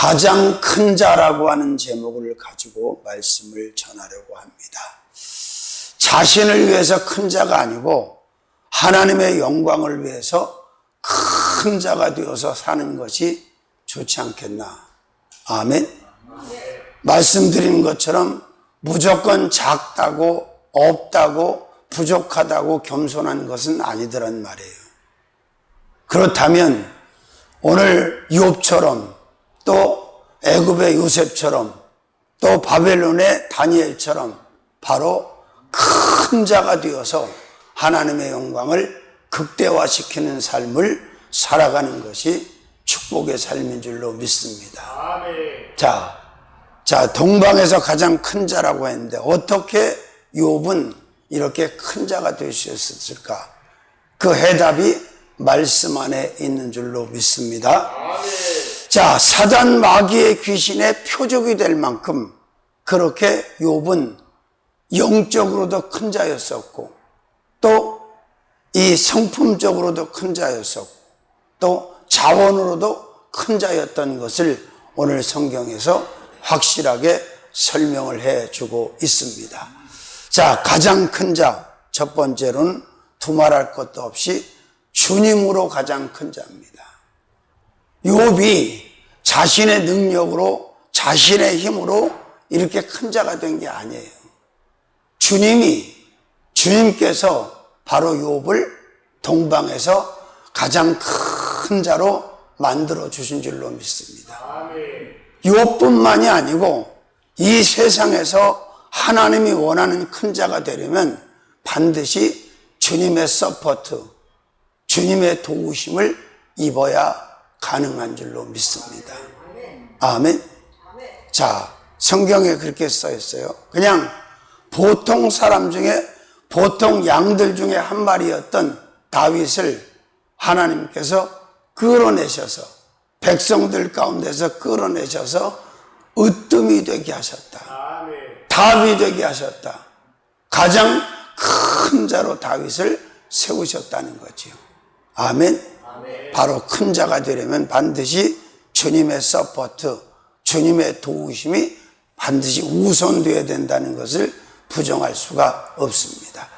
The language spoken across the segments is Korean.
가장 큰 자라고 하는 제목을 가지고 말씀을 전하려고 합니다. 자신을 위해서 큰 자가 아니고 하나님의 영광을 위해서 큰 자가 되어서 사는 것이 좋지 않겠나. 아멘. 말씀드린 것처럼 무조건 작다고 없다고 부족하다고 겸손한 것은 아니더란 말이에요. 그렇다면 오늘 욥처럼 또 애굽의 요셉처럼 또 바벨론의 다니엘처럼 바로 큰 자가 되어서 하나님의 영광을 극대화시키는 삶을 살아가는 것이 축복의 삶인 줄로 믿습니다. 자, 동방에서 가장 큰 자라고 했는데 어떻게 욥은 이렇게 큰 자가 될 수 있었을까? 그 해답이 말씀 안에 있는 줄로 믿습니다. 자, 사단 마귀의 귀신의 표적이 될 만큼 그렇게 욥은 영적으로도 큰 자였었고 또 이 성품적으로도 큰 자였었고 또 자원으로도 큰 자였던 것을 오늘 성경에서 확실하게 설명을 해주고 있습니다. 자, 가장 큰 자, 첫 번째로는 두말할 것도 없이 주님으로 가장 큰 자입니다. 욥이 자신의 능력으로 자신의 힘으로 이렇게 큰 자가 된 게 아니에요. 주님께서 바로 욥을 동방에서 가장 큰 자로 만들어 주신 줄로 믿습니다. 욥뿐만이 아니고 이 세상에서 하나님이 원하는 큰 자가 되려면 반드시 주님의 서포트, 주님의 도우심을 입어야 가능한 줄로 믿습니다. 아멘. 자, 성경에 그렇게 써 있어요. 그냥 보통 사람 중에 보통 양들 중에 한 마리였던 다윗을 하나님께서 끌어내셔서 백성들 가운데서 끌어내셔서 으뜸이 되게 하셨다. 답이 되게 하셨다. 가장 큰 자로 다윗을 세우셨다는 거지요. 아멘. 바로 큰 자가 되려면 반드시 주님의 서포트, 주님의 도우심이 반드시 우선되어야 된다는 것을 부정할 수가 없습니다.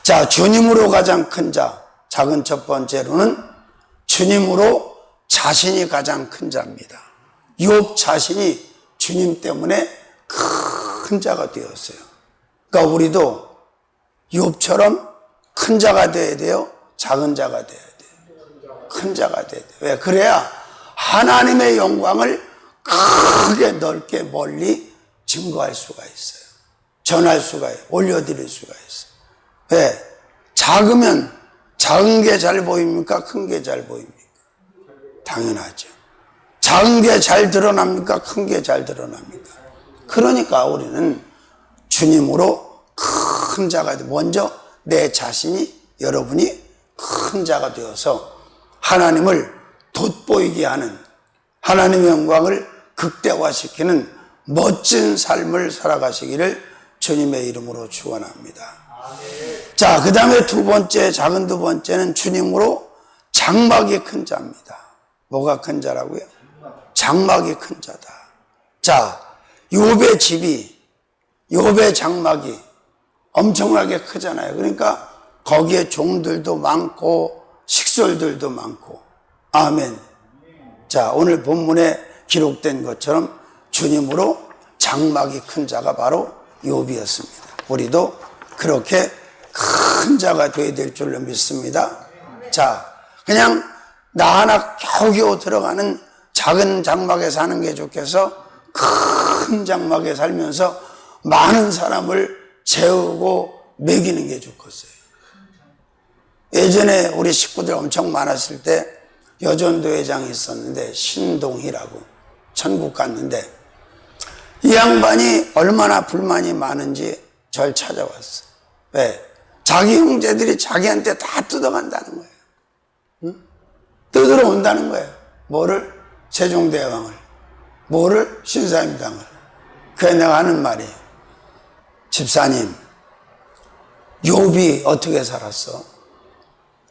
자, 주님으로 가장 큰 자, 작은 첫 번째로는 주님으로 자신이 가장 큰 자입니다. 욥 자신이 주님 때문에 큰 자가 되었어요. 그러니까 우리도 욥처럼 큰 자가 되어야 돼요? 작은 자가 되어야 돼요? 큰 자가 되어야 돼요. 왜? 그래야 하나님의 영광을 크게 넓게 멀리 증거할 수가 있어요. 전할 수가 있어요. 올려드릴 수가 있어요. 왜? 작으면 작은 게 잘 보입니까? 큰 게 잘 보입니까? 당연하죠. 작은 게 잘 드러납니까? 큰 게 잘 드러납니까? 그러니까 우리는 주님으로 큰 자가 돼. 먼저 내 자신이, 여러분이 큰 자가 되어서 하나님을 돋보이게 하는, 하나님의 영광을 극대화시키는 멋진 삶을 살아가시기를 주님의 이름으로 축원합니다. 자, 그 다음에 두 번째, 작은 두 번째는 주님으로 장막이 큰 자입니다. 뭐가 큰 자라고요? 장막이 큰 자다. 자, 욥의 집이, 욥의 장막이 엄청나게 크잖아요. 그러니까 거기에 종들도 많고 식솔들도 많고. 아멘. 자, 오늘 본문에 기록된 것처럼 주님으로 장막이 큰 자가 바로 욥이었습니다. 우리도 그렇게 큰 자가 되어야 될 줄로 믿습니다. 자, 그냥 나 하나 겨우겨우 들어가는 작은 장막에 사는 게 좋겠어? 큰 장막에 살면서 많은 사람을 재우고 먹이는 게 좋겠어요. 예전에 우리 식구들 엄청 많았을 때 여전도 회장이 있었는데 신동희라고 천국 갔는데 이 양반이 얼마나 불만이 많은지 절 찾아왔어. 왜? 자기 형제들이 자기한테 다 뜯어간다는 거예요. 응? 뜯으러 온다는 거예요. 뭐를? 세종대왕을. 뭐를? 신사임당을. 그래 내가 하는 말이에요. 집사님, 욥이 어떻게 살았어?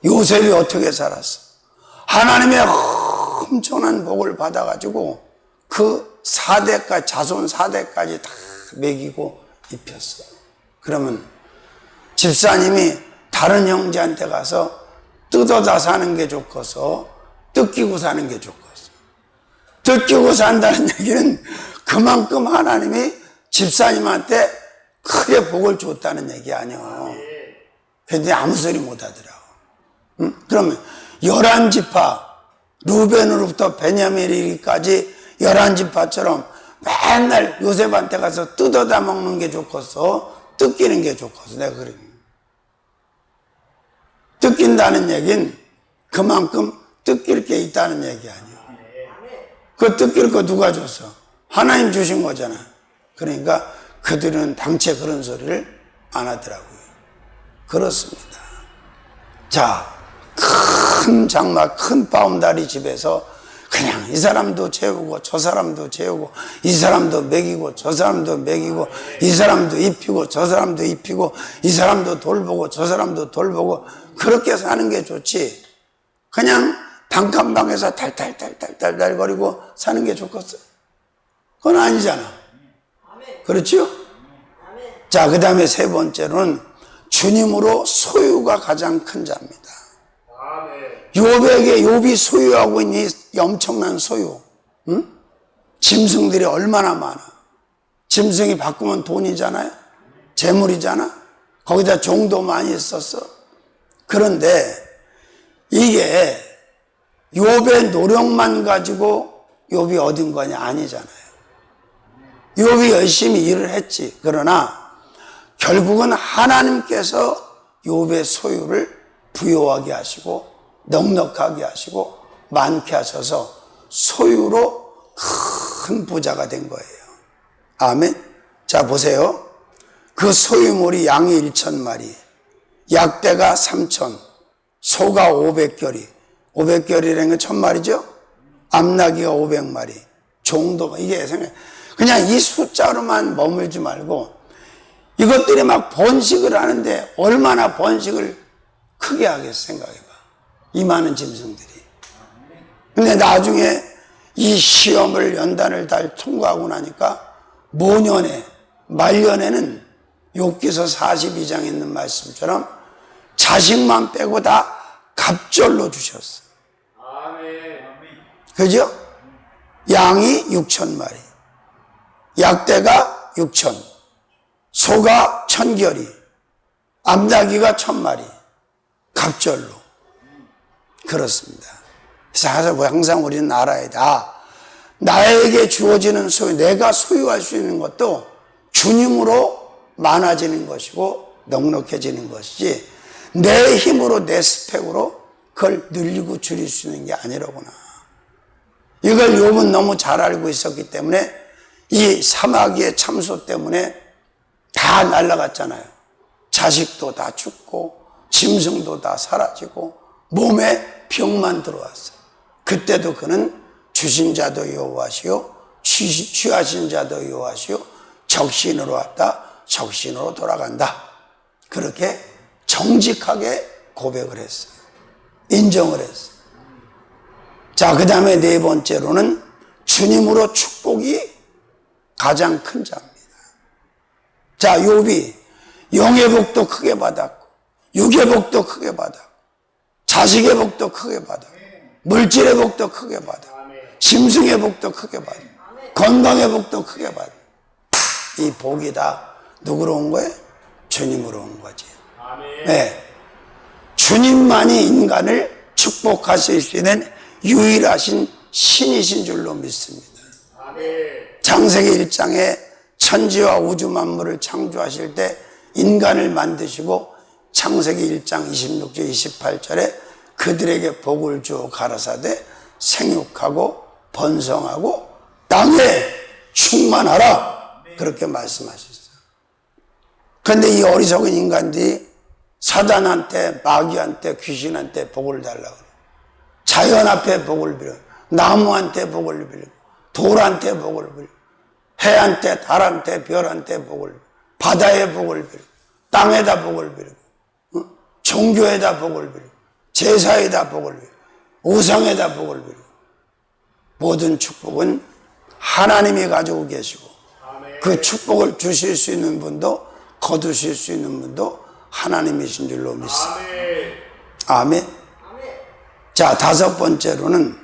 요셉이 어떻게 살았어? 하나님의 엄청난 복을 받아가지고 그 4대까지, 자손 4대까지 다 먹이고 입혔어요. 그러면 집사님이 다른 형제한테 가서 뜯어다 사는 게 좋겠어? 뜯기고 사는 게 좋겠어? 뜯기고 산다는 얘기는 그만큼 하나님이 집사님한테 크게 복을 줬다는 얘기 아니에요. 근데 아무 소리 못 하더라고. 응? 그러면 11지파, 루벤으로부터 베냐민까지 11지파처럼 맨날 요셉한테 가서 뜯어다 먹는 게 좋겠어? 뜯기는 게 좋겠어? 내가 그래. 뜯긴다는 얘기는 그만큼 뜯길 게 있다는 얘기 아니에요. 그 뜯길 거 누가 줬어? 하나님 주신 거잖아. 그러니까 그들은 당최 그런 소리를 안 하더라고요. 그렇습니다. 자, 큰 장막, 큰 바움다리 집에서 그냥 이 사람도 재우고 저 사람도 재우고 이 사람도 먹이고 저 사람도 먹이고 이 사람도 입히고 저 사람도 입히고 이 사람도 돌보고 저 사람도 돌보고 그렇게 사는 게 좋지. 그냥 단칸방에서 달달달달달거리고 사는 게 좋겠어요? 그건 아니잖아. 그렇죠? 자, 그 다음에 세 번째로는 주님으로 소유가 가장 큰 자입니다. 욥에게 욥이 소유하고 있는 이 엄청난 소유, 응? 짐승들이 얼마나 많아. 짐승이 바꾸면 돈이잖아요. 재물이잖아. 거기다 종도 많이 있었어. 그런데 이게 욥의 노력만 가지고 욥이 얻은 거냐? 아니잖아요. 욥이 열심히 일을 했지. 그러나 결국은 하나님께서 욥의 소유를 부요하게 하시고 넉넉하게 하시고 많게 하셔서 소유로 큰 부자가 된 거예요. 아멘. 자, 보세요. 그 소유물이 양이 1,000마리, 약대가 3,000, 소가 500결이, 500결이라는 건 1,000마리죠? 암나귀가 500마리, 종도, 이게 생각, 그냥 이 숫자로만 머물지 말고 이것들이 막 번식을 하는데 얼마나 번식을 크게 하겠어, 생각해봐. 이 많은 짐승들이. 근데 나중에 이 시험을 연단을 다 통과하고 나니까 모년에, 말년에는 욥기서 42장에 있는 말씀처럼 자식만 빼고 다 갑절로 주셨어. 그죠? 양이 6,000마리, 약대가 6,000, 소가 1,000결이, 암나귀가 1,000마리, 갑절로. 그렇습니다. 그래서 항상 우리는 알아야 돼. 나에게 주어지는 소유, 내가 소유할 수 있는 것도 주님으로 많아지는 것이고 넉넉해지는 것이지 내 힘으로 내 스펙으로 그걸 늘리고 줄일 수 있는 게 아니라구나. 이걸 욥은 너무 잘 알고 있었기 때문에 이 사마귀의 참소 때문에 다 날아갔잖아요. 자식도 다 죽고 짐승도 다 사라지고 몸에 병만 들어왔어요. 그때도 그는 주신 자도 여호와시요 취하신 자도 여호와시요 적신으로 왔다 적신으로 돌아간다. 그렇게 정직하게 고백을 했어요. 인정을 했어요. 자, 그 다음에 네 번째로는 주님으로 축복이 가장 큰 자입니다. 자, 욥이 영의 복도 크게 받았고 육의 복도 크게 받았고 자식의 복도 크게 받았고 물질의 복도 크게 받았고 짐승의 복도 크게 받았고 건강의 복도 크게 받았고 이 복이 다 누구로 온 거예요? 주님으로 온 거지. 네. 주님만이 인간을 축복하실 수 있는 유일하신 신이신 줄로 믿습니다. 창세기 1장에 천지와 우주 만물을 창조하실 때 인간을 만드시고 창세기 1장 26절 28절에 그들에게 복을 주어 가라사대 생육하고 번성하고 땅에 충만하라 그렇게 말씀하셨어요. 그런데 이 어리석은 인간들이 사단한테 마귀한테 귀신한테 복을 달라고 그래요. 자연 앞에 복을 빌어 나무한테 복을 빌고 돌한테 복을 빌고 해한테 달한테 별한테 복을 빌고 바다에 복을 빌고 땅에다 복을 빌고 종교에다 복을 빌고 제사에다 복을 빌고 우상에다 복을 빌고 모든 축복은 하나님이 가지고 계시고 그 축복을 주실 수 있는 분도 거두실 수 있는 분도 하나님이신 줄로 믿습니다. 아멘. 자, 다섯 번째로는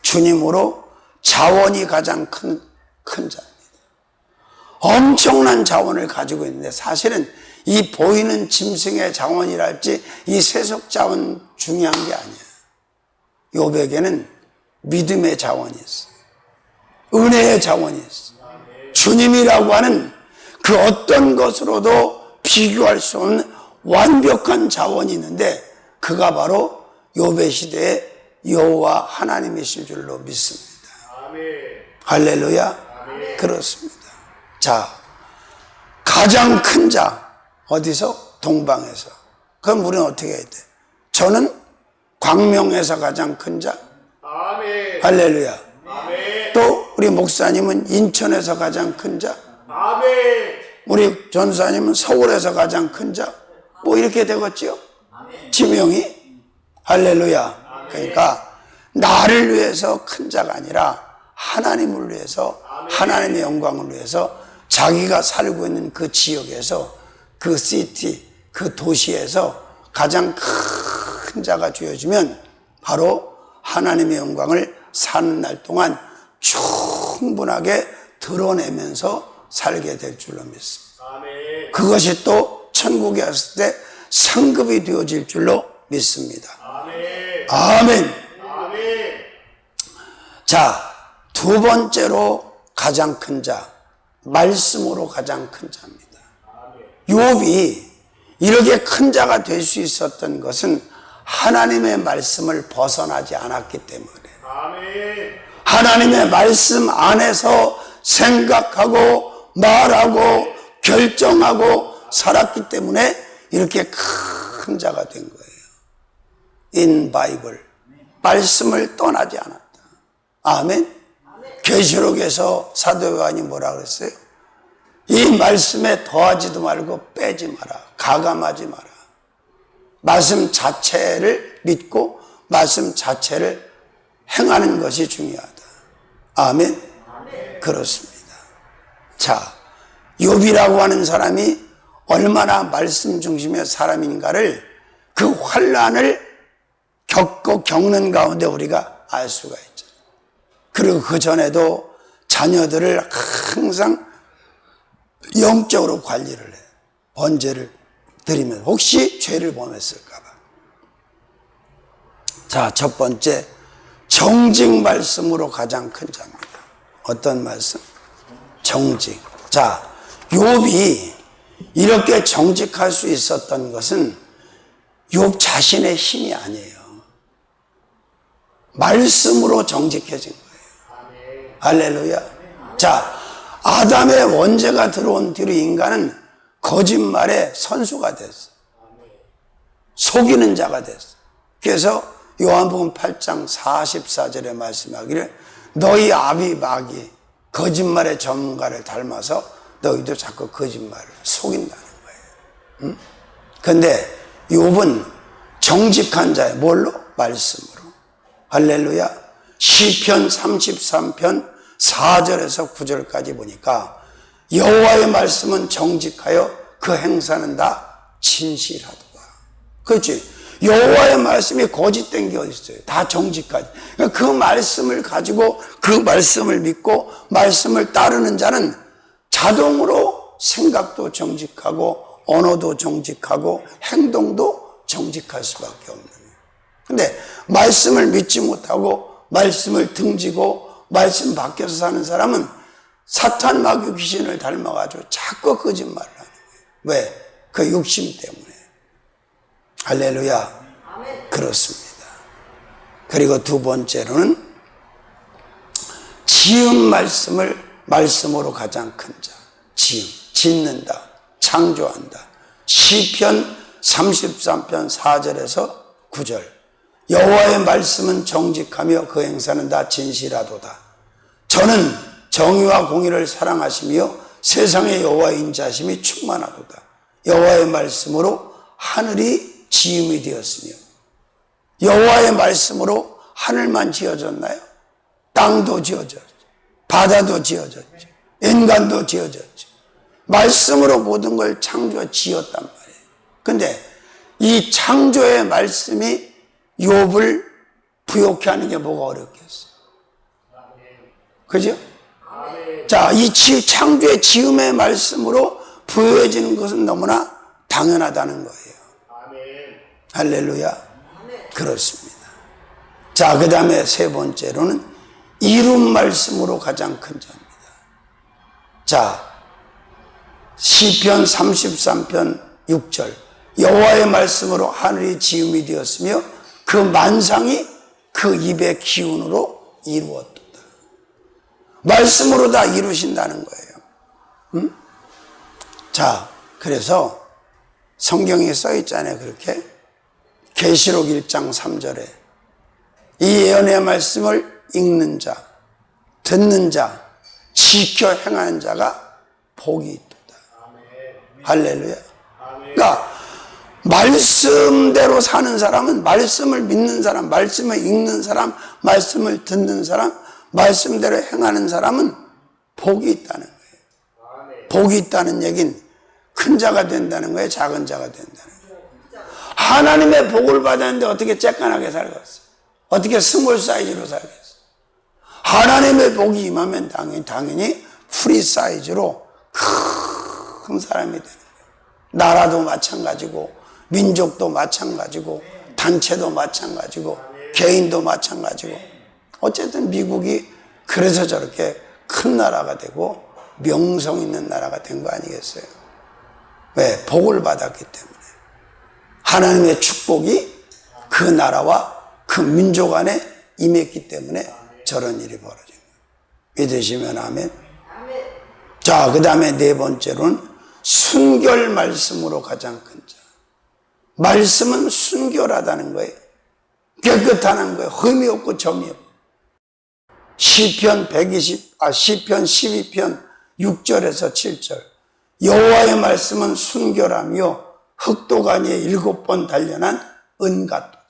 주님으로 자원이 가장 큰 자입니다. 엄청난 자원을 가지고 있는데 사실은 이 보이는 짐승의 자원이랄지 이 세속 자원 중요한 게 아니에요. 욥에게는 믿음의 자원이 있어요. 은혜의 자원이 있어요. 주님이라고 하는 그 어떤 것으로도 비교할 수 없는 완벽한 자원이 있는데 그가 바로 욥의 시대에 여호와 하나님이실 줄로 믿습니다. 할렐루야. 그렇습니다. 자, 가장 큰 자 어디서? 동방에서. 그럼 우리는 어떻게 해야 돼? 저는 광명에서 가장 큰 자. 아멘. 할렐루야. 아멘. 또 우리 목사님은 인천에서 가장 큰 자. 아멘. 우리 전사님은 서울에서 가장 큰 자. 뭐 이렇게 되겠지요? 지명이. 할렐루야. 그러니까 나를 위해서 큰 자가 아니라 하나님을 위해서, 하나님의 영광을 위해서 자기가 살고 있는 그 지역에서, 그 시티, 그 도시에서 가장 큰 자가 주어지면 바로 하나님의 영광을 사는 날 동안 충분하게 드러내면서 살게 될 줄로 믿습니다. 아멘. 그것이 또 천국에 왔을 때 상급이 되어질 줄로 믿습니다. 아멘. 아멘. 아멘. 자, 두 번째로 가장 큰 자, 말씀으로 가장 큰 자입니다. 욥이 이렇게 큰 자가 될 수 있었던 것은 하나님의 말씀을 벗어나지 않았기 때문에, 아멘. 하나님의 말씀 안에서 생각하고 말하고 결정하고 살았기 때문에 이렇게 큰 자가 된 거예요. In Bible, 말씀을 떠나지 않았다. 아멘. 계시록에서 사도 요한이 뭐라 그랬어요? 이 말씀에 더하지도 말고 빼지 마라. 가감하지 마라. 말씀 자체를 믿고 말씀 자체를 행하는 것이 중요하다. 아멘. 그렇습니다. 자, 욥이라고 하는 사람이 얼마나 말씀 중심의 사람인가를 그 환난을 겪는 가운데 우리가 알 수가 있죠. 그리고 그 전에도 자녀들을 항상 영적으로 관리를 해요. 번제를 드리면서 혹시 죄를 범했을까 봐. 자, 첫 번째, 정직 말씀으로 가장 큰 자입니다. 어떤 말씀? 정직. 자, 욥이 이렇게 정직할 수 있었던 것은 욥 자신의 힘이 아니에요. 말씀으로 정직해진 거예요. 할렐루야. 자, 아담의 원죄가 들어온 뒤로 인간은 거짓말의 선수가 됐어. 속이는 자가 됐어. 그래서 요한복음 8장 44절에 말씀하기를 너희 아비 마귀 거짓말의 전문가를 닮아서 너희도 자꾸 거짓말을 속인다는 거예요. 그런데 욥은 정직한 자예요. 뭘로? 말씀으로. 할렐루야. 시편 33편 4절에서 9절까지 보니까 여호와의 말씀은 정직하여 그 행사는 다 진실하도다. 그렇지? 여호와의 말씀이 거짓된 게 어디 있어요? 다 정직하지. 그러니까 그 말씀을 가지고 그 말씀을 믿고 말씀을 따르는 자는 자동으로 생각도 정직하고 언어도 정직하고 행동도 정직할 수밖에 없는 거예요. 근데 말씀을 믿지 못하고 말씀을 등지고 말씀 밖에서 사는 사람은 사탄 마귀 귀신을 닮아가지고 자꾸 거짓말을 하는 거예요. 왜? 그 욕심 때문에. 할렐루야. 그렇습니다. 그리고 두 번째로는 지은 말씀으로 가장 큰 자. 지음, 짓는다, 창조한다. 시편 33편 4절에서 9절. 여호와의 말씀은 정직하며 그 행사는 다 진실하도다. 저는 정의와 공의를 사랑하시며 세상의 여호와의 인자심이 충만하도다. 여호와의 말씀으로 하늘이 지음이 되었으며, 여호와의 말씀으로 하늘만 지어졌나요? 땅도 지어졌죠. 바다도 지어졌죠. 인간도 지어졌죠. 말씀으로 모든 걸 창조 지었단 말이에요. 근데 이 창조의 말씀이 욥을 부욕해 하는 게 뭐가 어렵겠어요? 그죠? 자, 이 창조의 지음의 말씀으로 부여해지는 것은 너무나 당연하다는 거예요. 할렐루야. 그렇습니다. 자, 그 다음에 세 번째로는 이룬 말씀으로 가장 큰 자입니다. 자, 시편 33편 6절. 여호와의 말씀으로 하늘이 지음이 되었으며 그 만상이 그 입의 기운으로 이루었도다. 말씀으로 다 이루신다는 거예요. 자, 그래서 성경에 써 있잖아요. 그렇게 계시록 1장 3절에 이 예언의 말씀을 읽는 자, 듣는 자, 지켜 행하는 자가 복이 있도다. 할렐루야. 그러니까 말씀대로 사는 사람은, 말씀을 믿는 사람, 말씀을 읽는 사람, 말씀을 듣는 사람, 말씀대로 행하는 사람은 복이 있다는 거예요. 복이 있다는 얘기는 큰 자가 된다는 거예요, 작은 자가 된다는 거예요. 하나님의 복을 받았는데 어떻게 쬐깐하게 살겠어요? 어떻게 스몰 사이즈로 살겠어요? 하나님의 복이 임하면 당연히 프리 사이즈로 큰 사람이 되는 거예요. 나라도 마찬가지고, 민족도 마찬가지고, 단체도 마찬가지고, 개인도 마찬가지고. 어쨌든 미국이 그래서 저렇게 큰 나라가 되고 명성 있는 나라가 된 거 아니겠어요? 왜? 복을 받았기 때문에. 하나님의 축복이 그 나라와 그 민족 안에 임했기 때문에 저런 일이 벌어진 거예요. 믿으시면 아멘. 자, 그 다음에 네 번째로는 순결 말씀으로 가장 큰 자. 말씀은 순결하다는 거예요. 깨끗하다는 거예요. 흠이 없고 점이 없고. 시편 12편 6절에서 7절. 여호와의 말씀은 순결하며 흑도가니에 7번 단련한 은 같도다.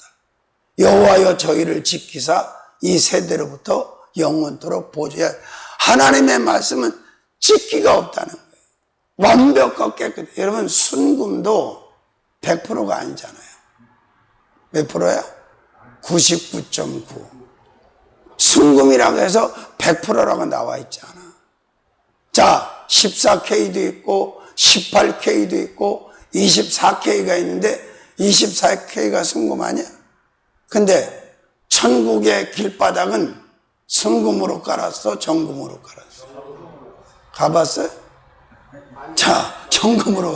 여호와여 저희를 지키사 이 세대로부터 영원토록 보좌하여. 하나님의 말씀은 찢기가 없다는 거예요. 완벽하고 깨끗해. 여러분, 순금도 100%가 아니잖아요. 몇 프로야? 99.9. 순금이라고 해서 100%라고 나와 있지 않아. 자, 14K도 있고 18K도 있고 24K가 있는데 24K가 순금 아니야? 근데 천국의 길바닥은 순금으로 깔았어? 정금으로 깔았어? 가봤어요? 자, 정금으로.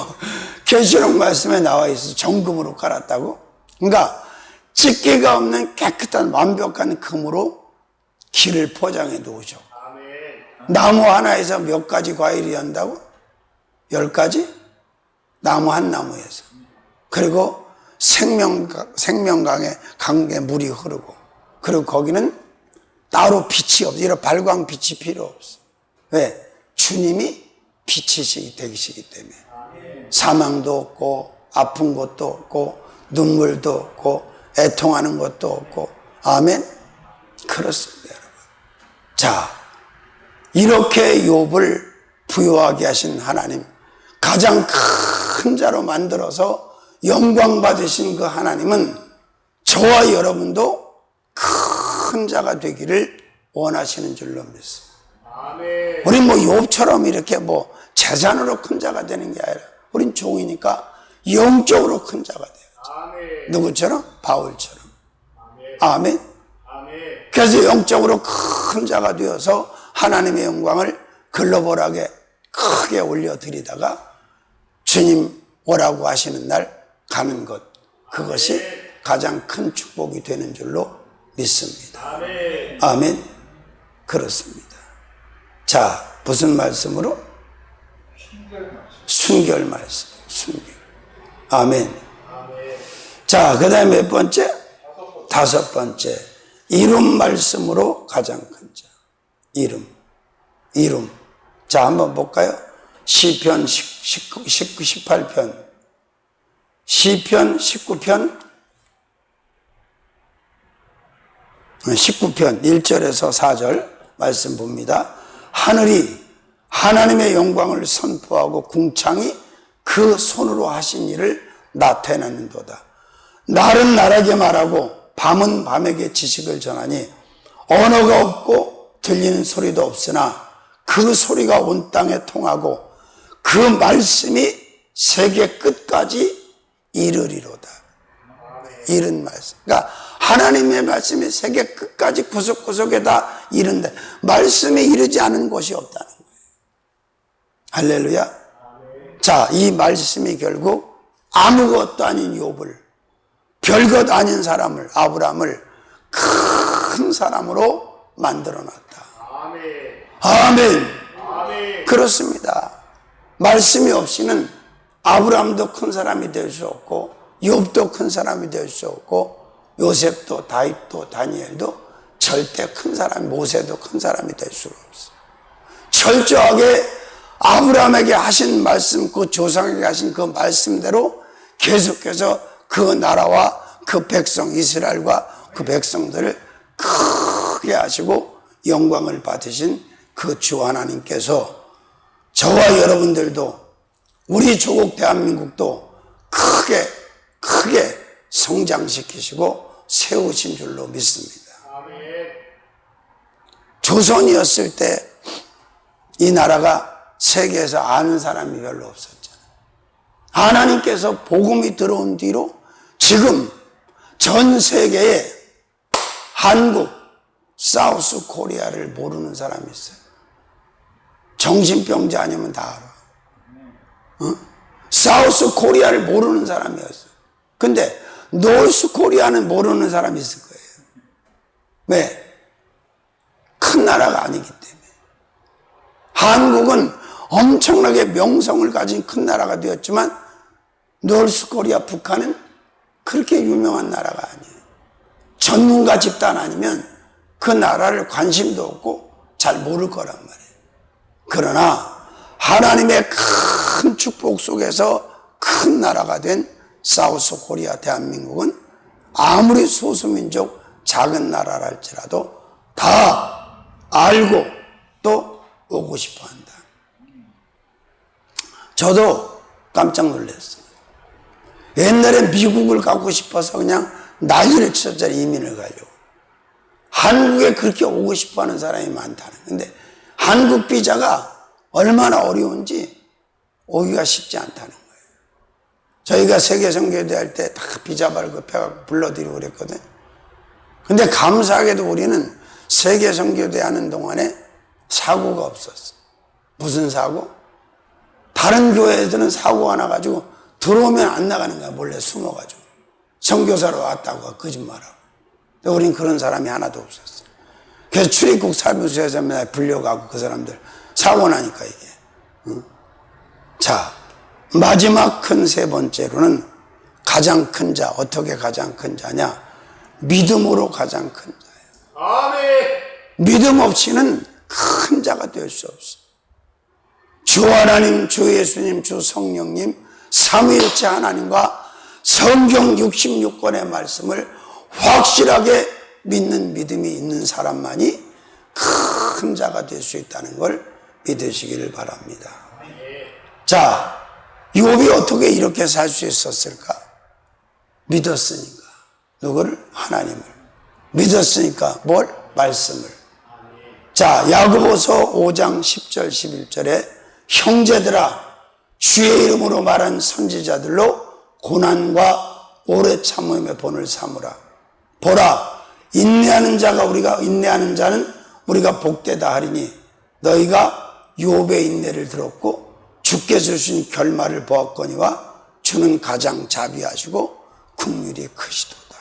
계시록 말씀에 나와 있어. 정금으로 깔았다고? 그러니까 찢기가 없는 깨끗한 완벽한 금으로 길을 포장해 놓으셔. 나무 하나에서 몇 가지 과일이 한다고? 10가지? 나무 한 나무에서. 그리고 생명강에 강에 물이 흐르고, 그리고 거기는 따로 빛이 없어. 이런 발광 빛이 필요 없어. 왜? 주님이 빛이 되시기 때문에. 사망도 없고 아픈 것도 없고 눈물도 없고 애통하는 것도 없고. 아멘. 그렇습니다, 여러분. 자, 이렇게 욥을 부유하게 하신 하나님, 가장 큰 자로 만들어서 영광 받으신 그 하나님은 저와 여러분도 큰 자가 되기를 원하시는 줄로 믿습니다. 우린 뭐 욥처럼 이렇게 뭐 재산으로 큰 자가 되는 게 아니라 우린 종이니까 영적으로 큰 자가 돼야죠. 누구처럼? 바울처럼. 아멘. 그래서 영적으로 큰 자가 되어서 하나님의 영광을 글로벌하게 크게 올려드리다가 주님 오라고 하시는 날 가는 것, 그것이 가장 큰 축복이 되는 줄로 믿습니다. 아멘. 그렇습니다. 자, 무슨 말씀으로? 순결 말씀. 순결. 아멘. 자, 그 다음에 몇 번째? 다섯 번째. 이름 말씀으로 가장 큰 자. 이름. 자, 한번 볼까요? 시편 18편. 시편 19편 1절에서 4절 말씀 봅니다. 하늘이 하나님의 영광을 선포하고 궁창이 그 손으로 하신 일을 나타내는도다. 날은 날에게 말하고 밤은 밤에게 지식을 전하니 언어가 없고 들리는 소리도 없으나 그 소리가 온 땅에 통하고 그 말씀이 세계 끝까지 이르리로다. 이른 말씀. 그러니까 하나님의 말씀이 세계 끝까지 구석구석에 다 이른데 말씀이 이르지 않은 곳이 없다는 거예요. 할렐루야. 자, 이 말씀이 결국 아무것도 아닌 욥을, 별것 아닌 사람을, 아브라함을 큰 사람으로 만들어 놨다. 아멘. 아멘. 그렇습니다. 말씀이 없이는 아브라함도 큰 사람이 될 수 없고 욥도 큰 사람이 될 수 없고 요셉도 다윗도 다니엘도 절대 큰 사람, 모세도 큰 사람이 될 수가 없어. 철저하게 아브라함에게 하신 말씀, 그 조상에게 하신 그 말씀대로 계속해서 그 나라와 그 백성 이스라엘과 그 백성들을 크게 하시고 영광을 받으신 그 주 하나님께서 저와 여러분들도 우리 조국 대한민국도 크게 성장시키시고 세우신 줄로 믿습니다. 조선이었을 때 이 나라가 세계에서 아는 사람이 별로 없었잖아요. 하나님께서 복음이 들어온 뒤로 지금 전 세계에 한국, 사우스 코리아를 모르는 사람이 있어요. 정신병자 아니면 다 알아. 사우스 코리아를 모르는 사람이었어요. 근데 노스 코리아는 모르는 사람이 있을 거예요. 왜? 큰 나라가 아니기 때문에. 한국은 엄청나게 명성을 가진 큰 나라가 되었지만 노스 코리아, 북한은 그렇게 유명한 나라가 아니에요. 전문가 집단 아니면 그 나라를 관심도 없고 잘 모를 거란 말이에요. 그러나 하나님의 큰 축복 속에서 큰 나라가 된 사우스 코리아 대한민국은 아무리 소수민족 작은 나라라 할지라도 다 알고 또 오고 싶어 한다. 저도 깜짝 놀랐어요. 옛날에 미국을 가고 싶어서 그냥 난리를 쳤잖아요. 이민을 가려고. 한국에 그렇게 오고 싶어 하는 사람이 많다는. 근데 한국 비자가 얼마나 어려운지 오기가 쉽지 않다는 거예요. 저희가 세계선교대 할 때 다 비자 발급해갖고 불러드리고 그랬거든. 근데 감사하게도 우리는 세계선교대 하는 동안에 사고가 없었어. 무슨 사고? 다른 교회들은 사고가 나가지고 들어오면 안 나가는 거야. 몰래 숨어가지고. 선교사로 왔다고 거짓말하고. 근데 우린 그런 사람이 하나도 없었어. 그래서 출입국 사무소에서 맨날 불려가고 그 사람들 사고 나니까 이게. 응? 자, 마지막 큰 세 번째로는 가장 큰 자. 어떻게 가장 큰 자냐? 믿음으로 가장 큰 자예요. 아멘. 믿음 없이는 큰 자가 될 수 없어. 주 하나님, 주 예수님, 주 성령님, 삼위일체 하나님과 성경 66권의 말씀을 확실하게 믿는 믿음이 있는 사람만이 큰 자가 될 수 있다는 걸 믿으시기를 바랍니다. 자, 욥이 어떻게 이렇게 살 수 있었을까? 믿었으니까. 누구를? 하나님을. 믿었으니까 뭘? 말씀을. 자, 야고보서 5장 10절 11절에 형제들아 주의 이름으로 말한 선지자들로 고난과 오래 참음의 본을 삼으라. 보라, 인내하는 자는 우리가 복되다 하리니 너희가 욥의 인내를 들었고 주께서 주신 결말을 보았거니와 주는 가장 자비하시고 긍휼이 크시도다.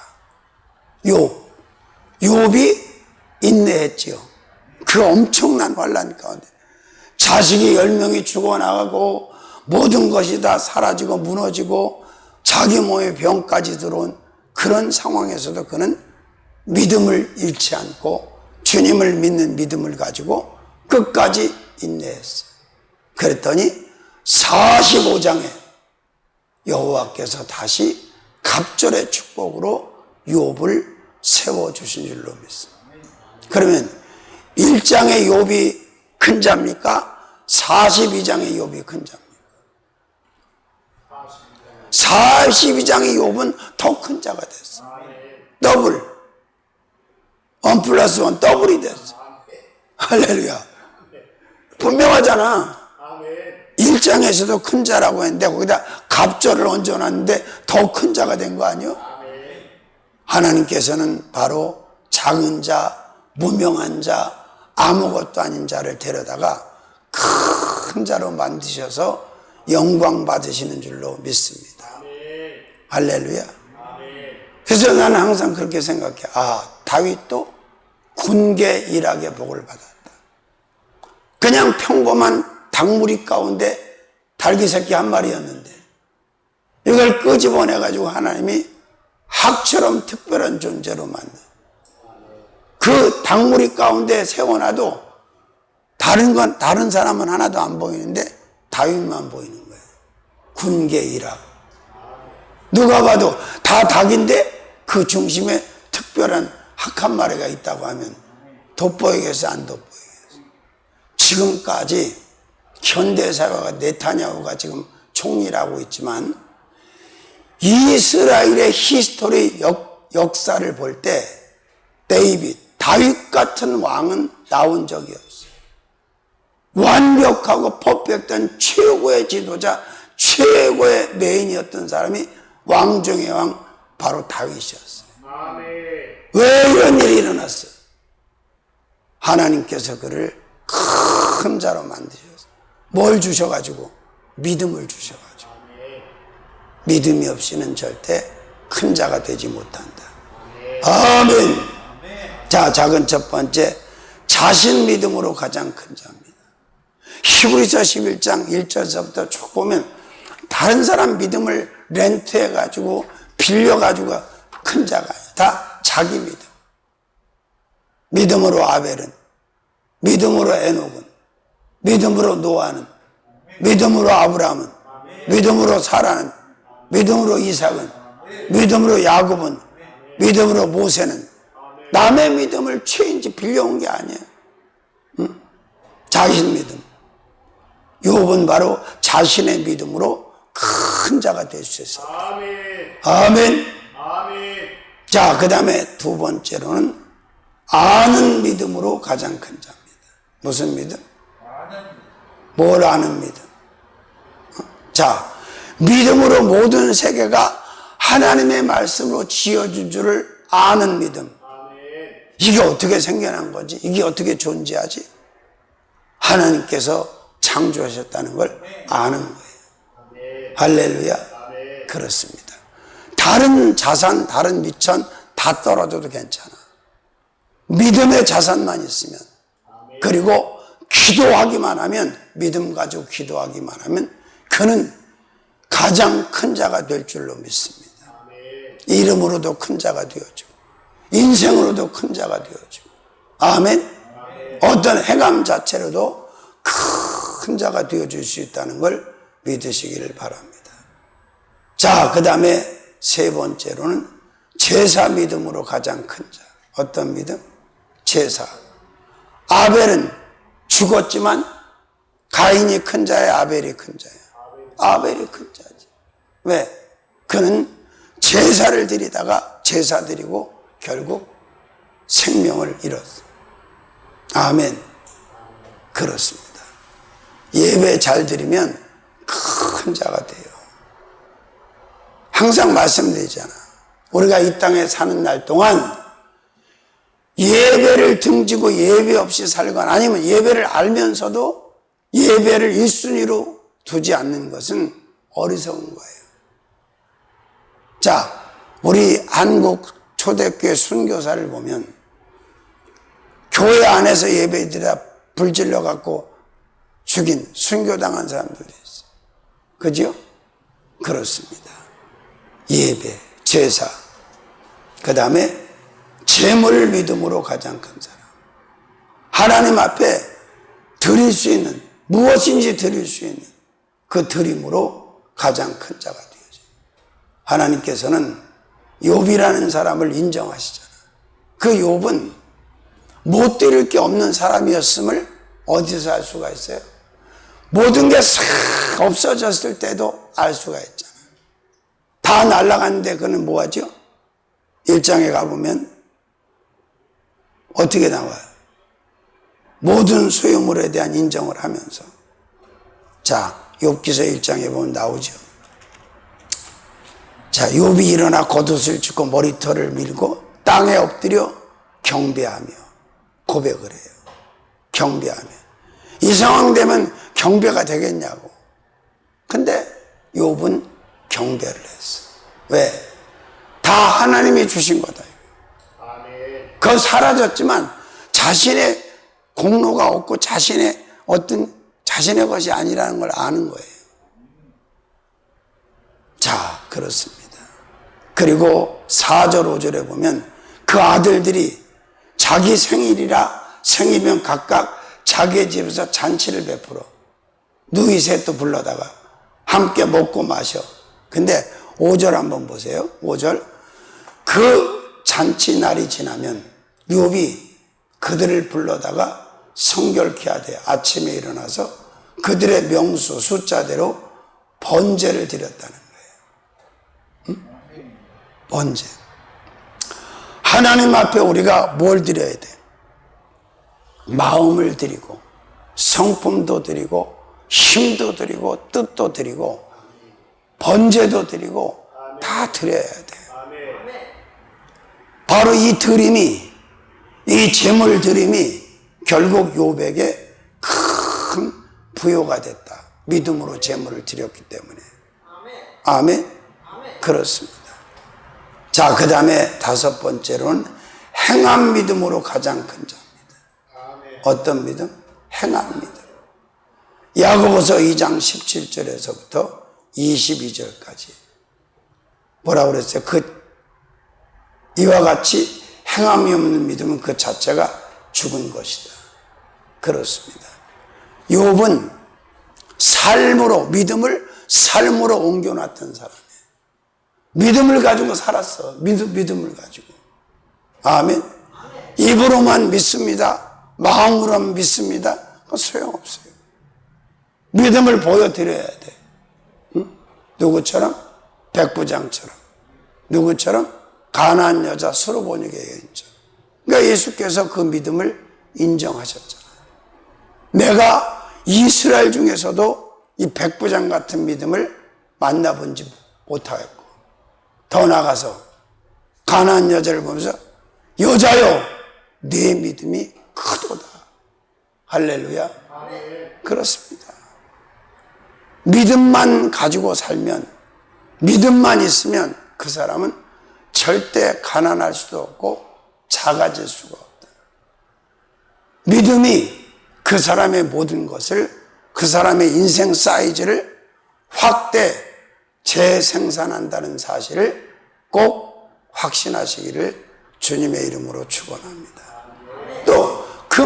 욥이 인내했지요. 그 엄청난 환난 가운데 자식이 10명이 죽어나가고 모든 것이 다 사라지고 무너지고 자기 몸에 병까지 들어온 그런 상황에서도 그는 믿음을 잃지 않고 주님을 믿는 믿음을 가지고 끝까지 인내했어요. 그랬더니 45장에 여호와께서 다시 갑절의 축복으로 욥을 세워주신 줄로 믿습니다. 그러면 1장에 욥이 큰 자입니까? 42장의 욥이 큰 자입니다. 42장의 욥은 더 큰 자가 됐어. 더블. 1 플러스 1 더블이 됐어. 할렐루야. 분명하잖아. 1장에서도 큰 자라고 했는데 거기다 갑절을 얹어놨는데 더 큰 자가 된 거 아니요? 하나님께서는 바로 작은 자, 무명한 자, 아무것도 아닌 자를 데려다가 큰 자로 만드셔서 영광 받으시는 줄로 믿습니다. 할렐루야. 그래서 나는 항상 그렇게 생각해. 아, 다윗도 군계 일하게 복을 받았다. 그냥 평범한 닭무리 가운데 달기 새끼 한 마리였는데 이걸 끄집어내가지고 하나님이 학처럼 특별한 존재로 만든 그 닭무리 가운데 세워놔도 다른 사람은 하나도 안 보이는데 다윗만 보이는 거예요. 군계 일하고 누가 봐도 다 닭인데 그 중심에 특별한 학 한 마리가 있다고 하면 돋보이겠어 안 돋보이겠어? 지금까지 현대사회가 네타냐후가 지금 총리를 하고 있지만 이스라엘의 히스토리 역사를 볼 때 다윗 같은 왕은 나온 적이 없어요. 완벽하고 퍼펙트한 최고의 지도자, 최고의 메인이었던 사람이 왕 중의 왕 바로 다윗이었어요. 왜 이런 일이 일어났어요? 하나님께서 그를 큰 자로 만드셨어요. 뭘 주셔가지고? 믿음을 주셔가지고. 믿음이 없이는 절대 큰 자가 되지 못한다. 아멘. 자, 작은 첫 번째, 자신 믿음으로 가장 큰 자입니다. 히브리서 11장 1절서부터 쭉 보면 다른 사람 믿음을 렌트해가지고 빌려가지고 큰 자가 아니야. 다 자기 믿음. 믿음으로 아벨은, 믿음으로 에녹은, 믿음으로 노아는, 믿음으로 아브라함은, 믿음으로 사라는, 믿음으로 이삭은, 믿음으로 야곱은, 믿음으로 모세는 남의 믿음을 죄인지 빌려온 게 아니에요. 응? 자신 믿음. 욥은 바로 자신의 믿음으로 큰 자가 될 수 있어요. 아멘. 자, 그 다음에 두 번째로는 아는 믿음으로 가장 큰 자입니다. 무슨 믿음? 뭘 아는 믿음? 자, 믿음으로 모든 세계가 하나님의 말씀으로 지어준 줄을 아는 믿음. 이게 어떻게 생겨난 거지? 이게 어떻게 존재하지? 하나님께서 창조하셨다는 걸 아는 거예요. 할렐루야. 그렇습니다. 다른 자산, 다른 미천 다 떨어져도 괜찮아. 믿음의 자산만 있으면, 그리고 기도하기만 하면, 믿음 가지고 기도하기만 하면 그는 가장 큰 자가 될 줄로 믿습니다. 이름으로도 큰 자가 되어지고 인생으로도 큰 자가 되어지고, 아멘. 어떤 행함 자체로도 큰 자가 되어줄 수 있다는 걸 믿으시기를 바랍니다. 자, 그 다음에 세 번째로는 제사 믿음으로 가장 큰 자. 어떤 믿음? 제사. 아벨은 죽었지만 가인이 큰 자예요, 아벨이 큰 자예요? 아벨이 큰 자지. 왜? 그는 제사를 드리다가 제사 드리고 결국 생명을 잃었어. 아멘. 그렇습니다. 예배 잘 드리면 큰 자가 돼요. 항상 말씀드리잖아. 우리가 이 땅에 사는 날 동안 예배를 등지고 예배 없이 살거나 아니면 예배를 알면서도 예배를 1순위로 두지 않는 것은 어리석은 거예요. 자, 우리 한국 초대교회 순교사를 보면 교회 안에서 예배드리다 불질러 갖고 죽인, 순교당한 사람들이 있어요. 그죠? 그렇습니다. 예배, 제사, 그 다음에 재물 믿음으로 가장 큰 사람. 하나님 앞에 드릴 수 있는, 무엇인지 드릴 수 있는 그 드림으로 가장 큰 자가 되어져요. 하나님께서는 욥이라는 사람을 인정하시잖아요. 그 욥은 못 드릴 게 없는 사람이었음을 어디서 알 수가 있어요? 모든 게 싹 없어졌을 때도 알 수가 있잖아요. 다 날아갔는데 그는 뭐하죠? 1장에 가보면 어떻게 나와요? 모든 소유물에 대한 인정을 하면서. 자, 욥기서 1장에 보면 나오죠. 자, 욥이 일어나 겉옷을 찢고 머리털을 밀고 땅에 엎드려 경배하며 고백을 해요. 경배하며. 이 상황 되면 경배가 되겠냐고. 근데 욥은 경배를 했어. 왜? 다 하나님이 주신 거다. 아멘. 그건 사라졌지만 자신의 공로가 없고 자신의 것이 아니라는 걸 아는 거예요. 자, 그렇습니다. 그리고 4절, 5절에 보면 그 아들들이 자기 생일이면 각각 자기의 집에서 잔치를 베풀어 누이셋도 불러다가 함께 먹고 마셔. 근데 5절 한번 보세요. 5절. 그 잔치 날이 지나면 욥이 그들을 불러다가 성결케 하되 아침에 일어나서 그들의 명수 숫자대로 번제를 드렸다는 거예요. 응? 번제. 하나님 앞에 우리가 뭘 드려야 돼? 마음을 드리고 성품도 드리고 힘도 드리고 뜻도 드리고 번제도 드리고 다 드려야 돼. 바로 이 드림이, 이 제물 드림이 결국 욥에게 큰 부요가 됐다. 믿음으로 제물을 드렸기 때문에. 아멘. 그렇습니다. 자, 그 다음에 5번째로는 행한 믿음으로 가장 큰 자입니다. 어떤 믿음? 행한 믿음. 야고보서 2장 17절에서부터 22절까지 뭐라고 그랬어요? 이와 같이 행함이 없는 믿음은 그 자체가 죽은 것이다. 그렇습니다. 욥은 믿음을 삶으로 옮겨놨던 사람이에요. 믿음을 가지고 살았어. 믿음을 가지고. 아멘. 입으로만 믿습니다. 마음으로만 믿습니다. 그건 소용없어요. 믿음을 보여드려야 돼. 응? 누구처럼? 백부장처럼. 누구처럼? 가나안 여자 수르보니게 여인처럼. 그러니까 예수께서 그 믿음을 인정하셨잖아요. 내가 이스라엘 중에서도 이 백부장 같은 믿음을 만나본지 못하겠고, 더 나가서 가나안 여자를 보면서 여자여 네 믿음이 크도다. 할렐루야. 그렇습니다. 믿음만 가지고 살면, 믿음만 있으면 그 사람은 절대 가난할 수도 없고 작아질 수가 없다. 믿음이 그 사람의 모든 것을, 그 사람의 인생 사이즈를 확대 재생산한다는 사실을 꼭 확신하시기를 주님의 이름으로 축원합니다. 또 그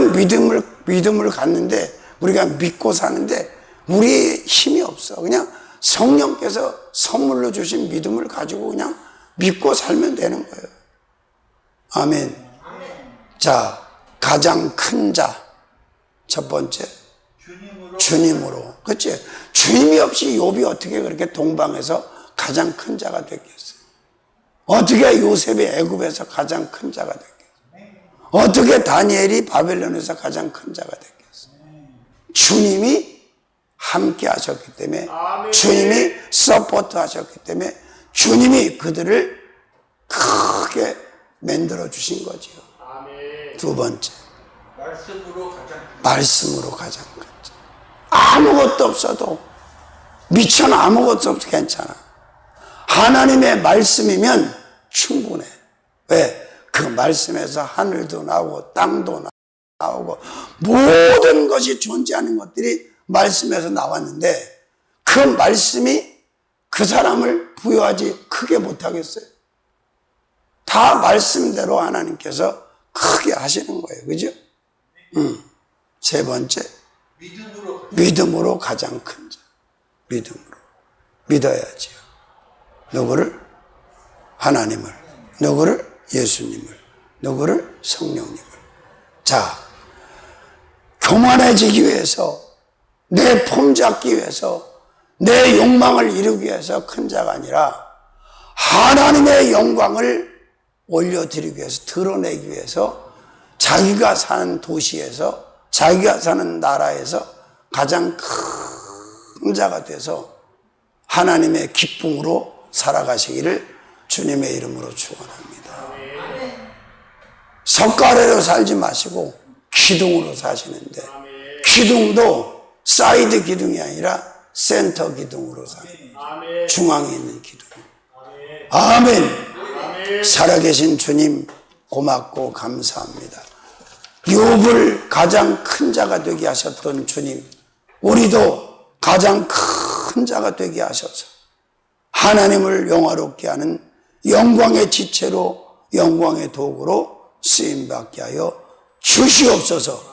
믿음을 갖는데, 우리가 믿고 사는데 우리의 힘이 없어. 그냥 성령께서 선물로 주신 믿음을 가지고 그냥 믿고 살면 되는 거예요. 아멘. 자, 가장 큰 자. 첫 번째. 주님으로. 그치? 주님이 없이 욥이 어떻게 그렇게 동방에서 가장 큰 자가 됐겠어요? 어떻게 요셉이 애굽에서 가장 큰 자가 됐겠어요? 어떻게 다니엘이 바벨론에서 가장 큰 자가 됐겠어요? 주님이 함께 하셨기 때문에, 주님이 서포트 하셨기 때문에, 주님이 그들을 크게 만들어 주신 거죠. 두 번째. 말씀으로 가장 큰 자. 아무것도 없어도, 미천 아무것도 없어도 괜찮아. 하나님의 말씀이면 충분해. 왜? 그 말씀에서 하늘도 나오고 땅도 나오고 모든 것이 존재하는 것들이 말씀에서 나왔는데, 그 말씀이 그 사람을 부여하지 크게 못하겠어요? 다 말씀대로 하나님께서 크게 하시는 거예요. 그죠? 세 번째. 믿음으로 가장 큰 자. 믿음으로. 믿어야지요. 누구를? 하나님을. 누구를? 예수님을. 누구를? 성령님을. 자, 교만해지기 위해서, 내 폼 잡기 위해서, 내 욕망을 이루기 위해서 큰 자가 아니라 하나님의 영광을 올려드리기 위해서, 드러내기 위해서 자기가 사는 도시에서, 자기가 사는 나라에서 가장 큰 자가 돼서 하나님의 기쁨으로 살아가시기를 주님의 이름으로 축원합니다. 석가래로 살지 마시고 기둥으로 사시는데, 기둥도 사이드 기둥이 아니라 센터 기둥으로 사는, 중앙에 있는 기둥. 아멘. 살아계신 주님 고맙고 감사합니다. 욥을 가장 큰 자가 되게 하셨던 주님, 우리도 가장 큰 자가 되게 하셔서 하나님을 영화롭게 하는 영광의 지체로, 영광의 도구로 쓰임받게 하여 주시옵소서.